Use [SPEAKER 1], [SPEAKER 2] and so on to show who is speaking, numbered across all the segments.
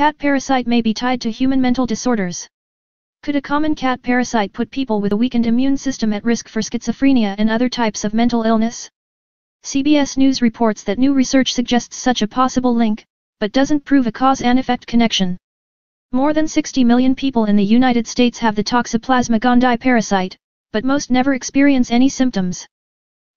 [SPEAKER 1] cat parasite may be tied to human mental disorders. Could a common cat parasite put people with a weakened immune system at risk for schizophrenia and other types of mental illness? CBS News reports that new research suggests such a possible link, but doesn't prove a cause and effect connection. More than 60 million people in the United States have the Toxoplasma gondii parasite, but most never experience any symptoms.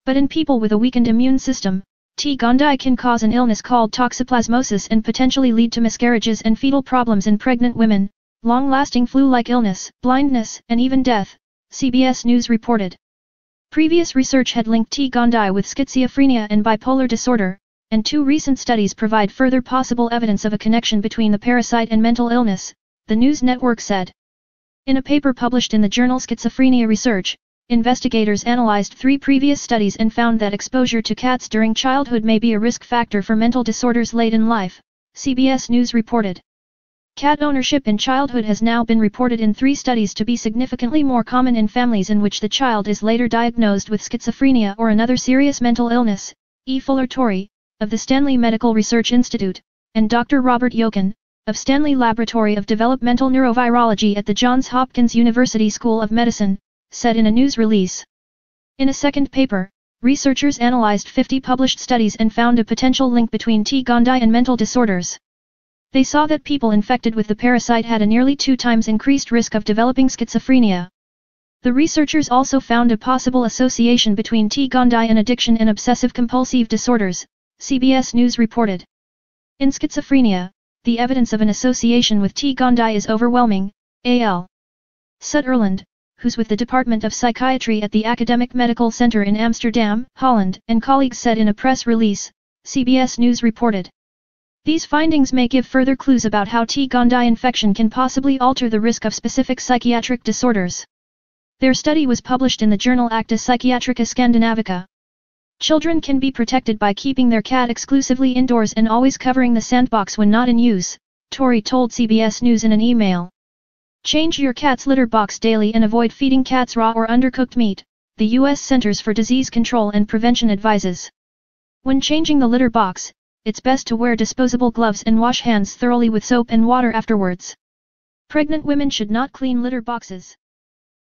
[SPEAKER 1] But in people with a weakened immune system, T. gondii can cause an illness called toxoplasmosis and potentially lead to miscarriages and fetal problems in pregnant women, long-lasting flu-like illness, blindness, and even death, CBS News reported. Previous research had linked T. gondii with schizophrenia and bipolar disorder, and 2 recent studies provide further possible evidence of a connection between the parasite and mental illness, the news network said. In a paper published in the journal Schizophrenia Research, investigators analyzed 3 previous studies and found that exposure to cats during childhood may be a risk factor for mental disorders late in life, CBS News reported. Cat ownership in childhood has now been reported in 3 studies to be significantly more common in families in which the child is later diagnosed with schizophrenia or another serious mental illness, E. Fuller Torrey, of the Stanley Medical Research Institute, and Dr. Robert Yokin, of Stanley Laboratory of Developmental Neurovirology at the Johns Hopkins University School of Medicine, said in a news release. In a second paper, researchers analyzed 50 published studies and found a potential link between T. gondii and mental disorders. They saw that people infected with the parasite had a nearly 2 times increased risk of developing schizophrenia. The researchers also found a possible association between T. gondii and addiction and obsessive-compulsive disorders, CBS News reported. In schizophrenia, the evidence of an association with T. gondii is overwhelming, A.L. Sutherland, who's with the Department of Psychiatry at the Academic Medical Center in Amsterdam, Holland, and colleagues said in a press release, CBS News reported. These findings may give further clues about how T. gondii infection can possibly alter the risk of specific psychiatric disorders. Their study was published in the journal Acta Psychiatrica Scandinavica. Children can be protected by keeping their cat exclusively indoors and always covering the sandbox when not in use, Torrey told CBS News in an email. Change your cat's litter box daily and avoid feeding cats raw or undercooked meat, the U.S. Centers for Disease Control and Prevention advises. When changing the litter box, it's best to wear disposable gloves and wash hands thoroughly with soap and water afterwards. Pregnant women should not clean litter boxes.